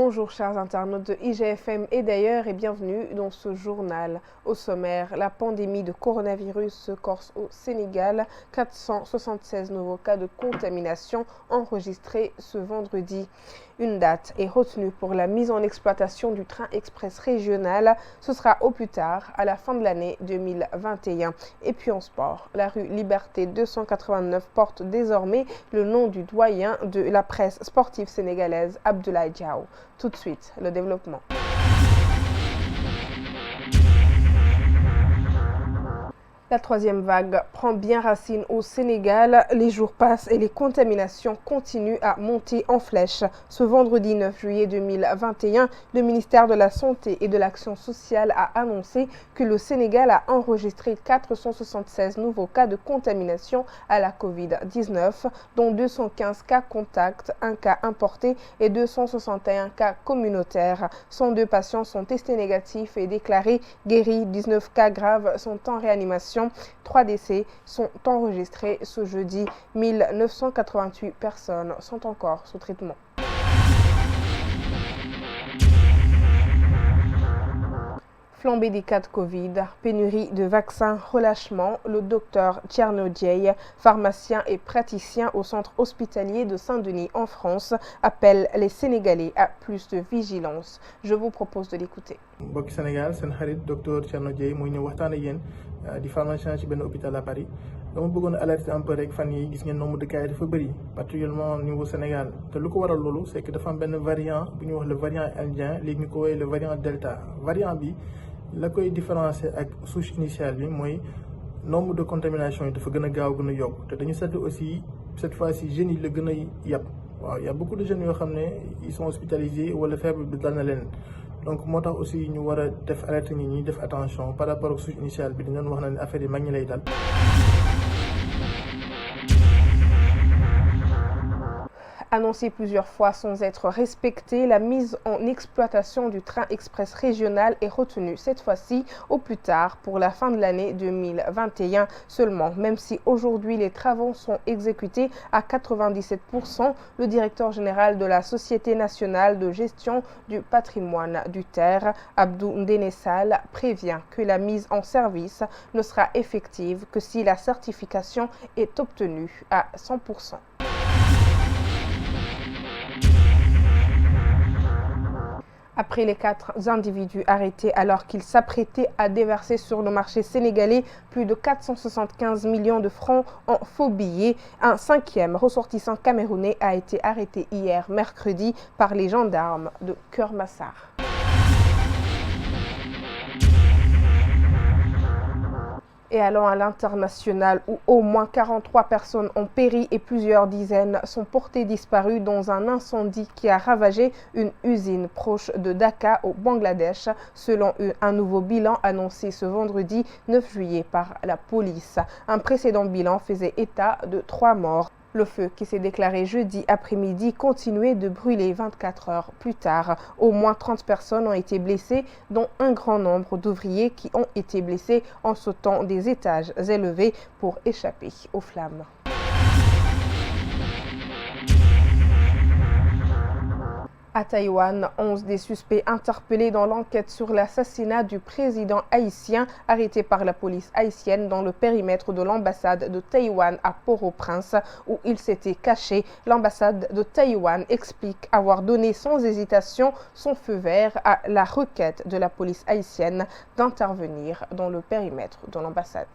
Bonjour chers internautes de IGFM et d'ailleurs et bienvenue dans ce journal. Au sommaire, la pandémie de coronavirus se corse au Sénégal. 476 nouveaux cas de contamination enregistrés ce vendredi. Une date est retenue pour la mise en exploitation du train express régional. Ce sera au plus tard, à la fin de l'année 2021. Et puis en sport, la rue Liberté 289 porte désormais le nom du doyen de la presse sportive sénégalaise, Abdoulaye Diaw. Tout de suite, le développement. La troisième vague prend bien racine au Sénégal. Les jours passent et les contaminations continuent à monter en flèche. Ce vendredi 9 juillet 2021, le ministère de la Santé et de l'Action sociale a annoncé que le Sénégal a enregistré 476 nouveaux cas de contamination à la Covid-19, dont 215 cas contacts, 1 cas importé et 261 cas communautaires. 102 patients sont testés négatifs et déclarés guéris. 19 cas graves sont en réanimation. 3 décès sont enregistrés ce jeudi. 1988 personnes sont encore sous traitement. Flambée des cas de Covid, pénurie de vaccins, relâchement, le docteur Thierno Dieye, pharmacien et praticien au centre hospitalier de Saint-Denis en France, appelle les Sénégalais à plus de vigilance. Je vous propose de l'écouter. Mbokki Sénégal seen xarit docteur Thierno Dieye mooy ñëw waxtaan ak yéen di pharmacien ci benn hôpital à Paris. dama bëggoon alerter un peu rek fan yi gis ngeen nombre de cas yi dafa bëri particulièrement au niveau Sénégal te lu ko waral loolu c'est que dafa am benn variant bu ñuy wax le variant indien léegi ñu ko woowee le variant delta variant bi la koy différencier ak souche initiale bi mooy nombre de contamination yi dafa gën a gaaw gën a yokk te dañu seetlu aussi cette fois-ci jeunes yi la gën a yàpp waaw y a beaucoup de jeunes yoo xam ne ils sont hospitalisés wala feebar bi dal na leen donc moo tax aussi ñu war a def alerte nit ñi def attention par rapport ak souche initiale bi dañu doon wax na ne affaire yi mag ñi lay dal. Annoncée plusieurs fois sans être respectée, la mise en exploitation du train express régional est retenue cette fois-ci au plus tard pour la fin de l'année 2021 seulement. Même si aujourd'hui les travaux sont exécutés à 97%, le directeur général de la Société nationale de gestion du patrimoine du terre, Abdou Ndenessal, prévient que la mise en service ne sera effective que si la certification est obtenue à 100%. Après les 4 individus arrêtés alors qu'ils s'apprêtaient à déverser sur le marché sénégalais plus de 475 millions de francs en faux billets, un 5e ressortissant camerounais a été arrêté hier mercredi par les gendarmes de Keur Massar. Et allons à l'international où au moins 43 personnes ont péri et plusieurs dizaines sont portées disparues dans un incendie qui a ravagé une usine proche de Dhaka au Bangladesh, selon un nouveau bilan annoncé ce vendredi 9 juillet par la police. Un précédent bilan faisait état de 3 morts. Le feu qui s'est déclaré jeudi après-midi continuait de brûler 24 heures plus tard. Au moins 30 personnes ont été blessées, dont un grand nombre d'ouvriers qui ont été blessés en sautant des étages élevés pour échapper aux flammes. À Taïwan, 11 des suspects interpellés dans l'enquête sur l'assassinat du président haïtien arrêté par la police haïtienne dans le périmètre de l'ambassade de Taïwan à Port-au-Prince où il s'était caché. L'ambassade de Taïwan explique avoir donné sans hésitation son feu vert à la requête de la police haïtienne d'intervenir dans le périmètre de l'ambassade.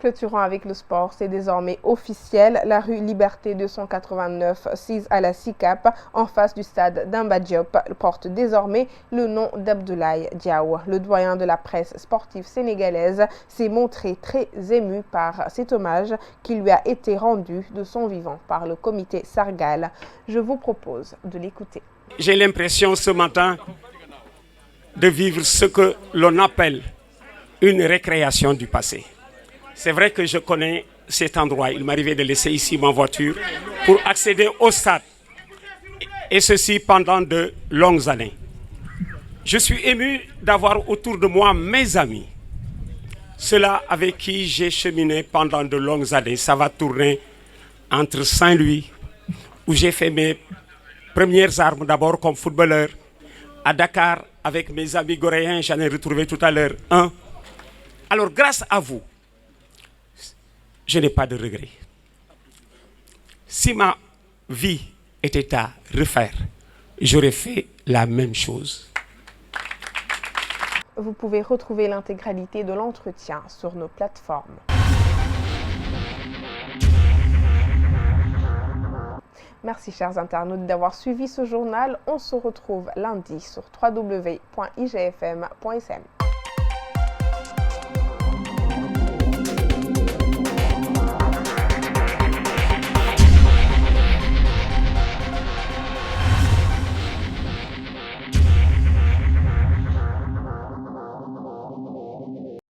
Clôturant avec le sport, c'est désormais officiel. La rue Liberté 289, 6 à la SICAP, en face du stade d'Amba Diop, porte désormais le nom d'Abdoulaye Diaw. Le doyen de la presse sportive sénégalaise s'est montré très ému par cet hommage qui lui a été rendu de son vivant par le comité Sargal. Je vous propose de l'écouter. J'ai l'impression ce matin de vivre ce que l'on appelle une récréation du passé. C'est vrai que je connais cet endroit. Il m'arrivait de laisser ici ma voiture pour accéder au stade. Et ceci pendant de longues années. Je suis ému d'avoir autour de moi mes amis. Ceux-là avec qui j'ai cheminé pendant de longues années. Ça va tourner entre Saint-Louis, où j'ai fait mes premières armes d'abord comme footballeur, à Dakar avec mes amis goréens, j'en ai retrouvé tout à l'heure un. Alors grâce à vous, je n'ai pas de regrets. Si ma vie était à refaire, j'aurais fait la même chose. Vous pouvez retrouver l'intégralité de l'entretien sur nos plateformes. Merci chers internautes d'avoir suivi ce journal. On se retrouve lundi sur www.igfm.sn.